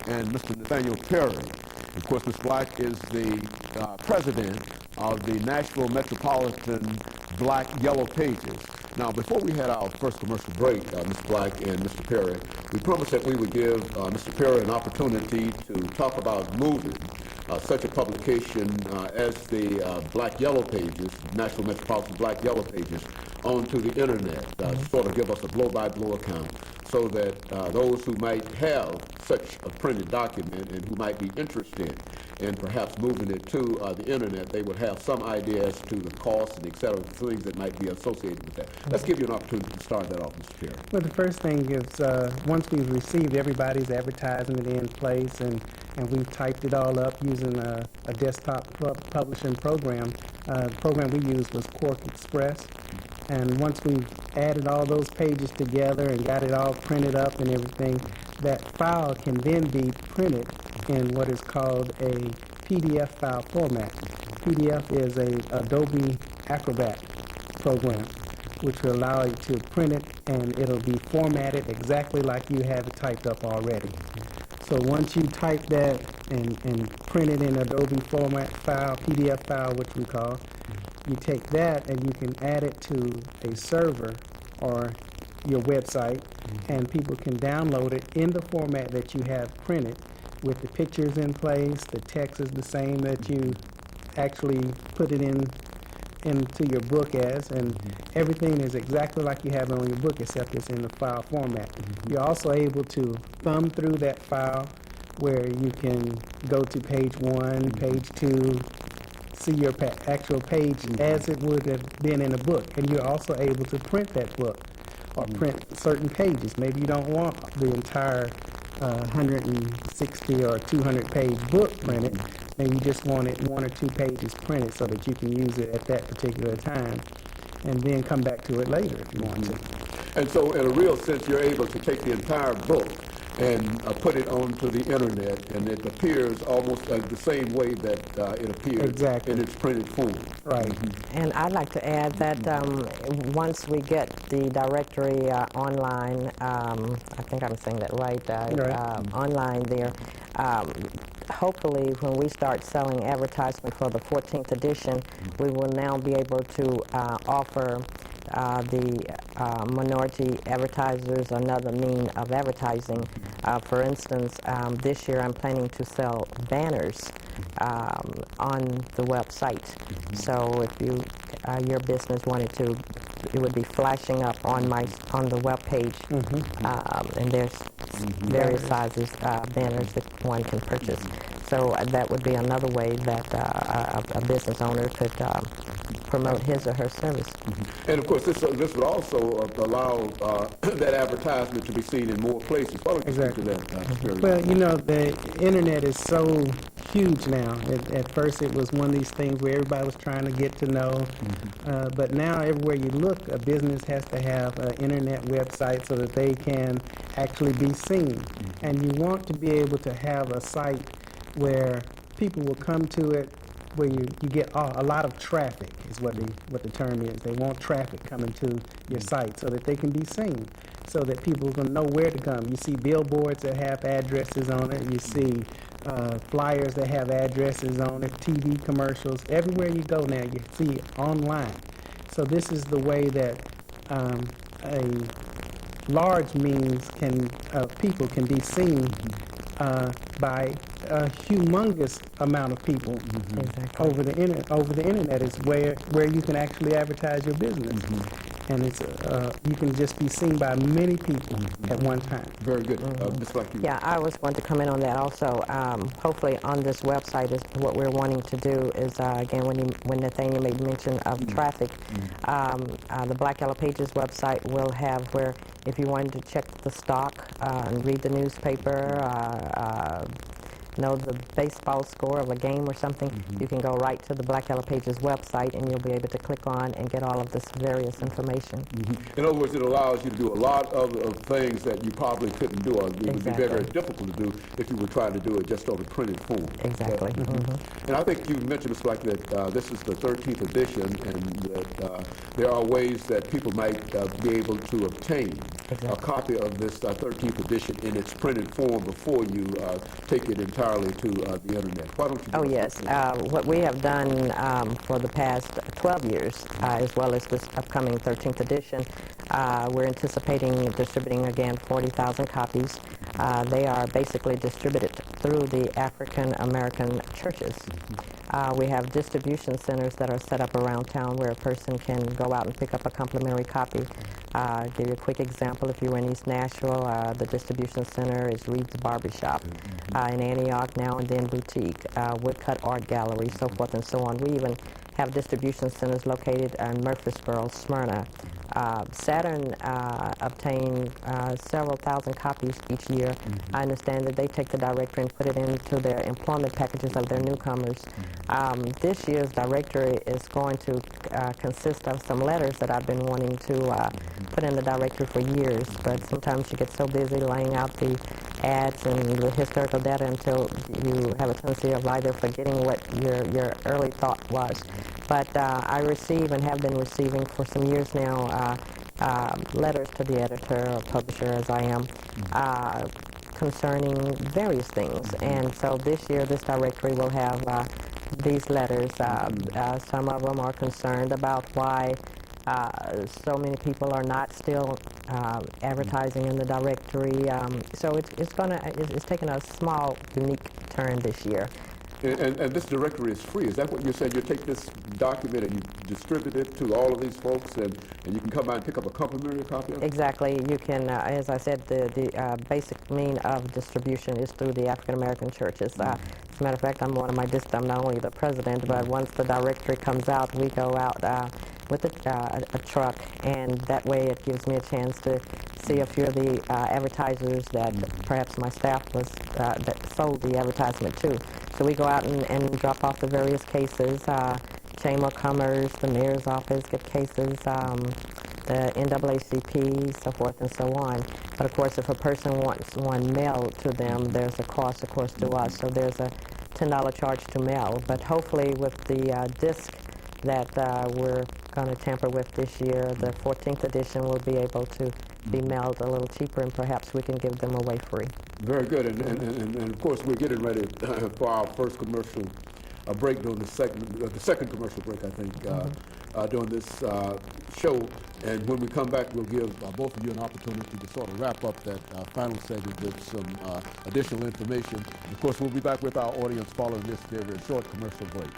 and Mr. NPerry. Of course, Mr. Black is the president of the Nashville Metropolitan Black Yellow Pages. Now, before we had our first commercial break, Mr. Black and Mr. Perry, we promised that we would give Mr. Perry an opportunity to talk about moving such a publication as the Black Yellow Pages, National Metropolitan Black Yellow Pages, onto the internet, sort of give us a blow-by-blow account, so that those who might have such a printed document and who might be interested in perhaps moving it to the internet, they would have some idea as to the costs and et cetera, things that might be associated with that. Let's give you an opportunity to start that off, Mr. Perry. Well, the first thing is once we've received everybody's advertisement in place and we've typed it all up using a desktop publishing program, the program we used was Quark Express. And once we've added all those pages together and got it all printed up and everything, that file can then be printed in what is called a PDF file format. PDF is a Adobe Acrobat program, which will allow you to print it, and it'll be formatted exactly like you have it typed up already. So once you type that and print it in Adobe format file, PDF file, which we call, you take that and you can add it to a server or your website, and people can download it in the format that you have printed with the pictures in place. The text is the same that you actually put it into your book as, and everything is exactly like you have it on your book, except it's in the file format. You're also able to thumb through that file where you can go to page 1, page 2, see your actual page as it would have been in a book. And you're also able to print that book or print certain pages. Maybe you don't want the entire 160 or 200 page book printed. Maybe you just want it 1 or 2 pages printed so that you can use it at that particular time and then come back to it later if you want to. And so in a real sense, you're able to take the entire book and put it onto the internet, and it appears almost the same way that it appears in its printed form. Right. And I'd like to add that once we get the directory online, I think I'm saying that right, online there, hopefully when we start selling advertisement for the 14th edition, we will now be able to offer the minority advertisers another mean of advertising. For instance, this year I'm planning to sell banners on the website. So if you your business wanted to, it would be flashing up on the web page, and there's various sizes banners that one can purchase. So that would be another way that a business owner could promote his or her service. And of course, this would also allow that advertisement to be seen in more places. Why don't you speak to that? Well, you know, the internet is so huge now. At first, it was one of these things where everybody was trying to get to know, but now everywhere you look, a business has to have an internet website so that they can actually be seen. And you want to be able to have a site where people will come to it, where you get a lot of traffic is what the term is. They want traffic coming to your site so that they can be seen, so that people will know where to come. You see billboards that have addresses on it. You see flyers that have addresses on it, TV commercials. Everywhere you go now, you see it online. So this is the way that a large means people can be seen by a humongous amount of people. Over the internet is where you can actually advertise your business, and it's you can just be seen by many people at one time. Very good. Ms. Black. Yeah, I was going to comment on that also. Hopefully on this website is what we're wanting to do is again when Nathaniel made mention of traffic, the Black Yellow Pages website will have where if you wanted to check the stock and read the newspaper, know the baseball score of a game or something, you can go right to the Black Yellow Pages website and you'll be able to click on and get all of this various information. In other words, it allows you to do a lot of things that you probably couldn't do, or it would be very, very difficult to do if you were trying to do it just on a printed form. Exactly. And I think you mentioned, Mr. Black, that this is the 13th edition, and that there are ways that people might be able to obtain a copy of this 13th edition in its printed form before you take it entirely to the internet. Why don't you do yes. What we have done for the past 12 years, as well as this upcoming 13th edition, we're anticipating distributing again 40,000 copies. They are basically distributed through the African American churches. We have distribution centers that are set up around town where a person can go out and pick up a complimentary copy. Give you a quick example. If you're in East Nashville, the distribution center is Reed's Barbershop. In Antioch, Now and Then Boutique, Woodcut Art Gallery, so forth and so on. We even have distribution centers located in Murfreesboro, Smyrna. Saturn obtain several thousand copies each year. I understand that they take the directory and put it into their employment packages of their newcomers. This year's directory is going to consist of some letters that I've been wanting to put in the directory for years, but sometimes you get so busy laying out the ads and the historical data until you have a tendency of either forgetting what your early thought was. But I receive and have been receiving for some years now letters to the editor or publisher, as I am, concerning various things. And so this year, this directory will have these letters. Some of them are concerned about why so many people are not still advertising in the directory. So it's taken a small, unique turn this year. And this directory is free. Is that what you said? You take this document and you distribute it to all of these folks, and you can come by and pick up a complimentary copy of it? Exactly. You can, as I said, the basic mean of distribution is through the African American churches. As a matter of fact, I'm not only the president, but once the directory comes out, we go out with a truck, and that way it gives me a chance to see a few of the advertisers that perhaps my staff was that sold the advertisement to. So we go out and drop off the various cases. Chamber of Commerce, the mayor's office get cases, the NAACP, so forth and so on. But of course, if a person wants one mailed to them, there's a cost, of course, to us. So there's a $10 charge to mail. But hopefully, with the disc that we're going to tamper with this year, the 14th edition will be able to be mailed a little cheaper, and perhaps we can give them away free. Very good. And of course, we're getting ready for our first commercial break during the second commercial break, I think, during this show. And when we come back, we'll give both of you an opportunity to sort of wrap up that final segment with some additional information. And of course, we'll be back with our audience following this very short commercial break.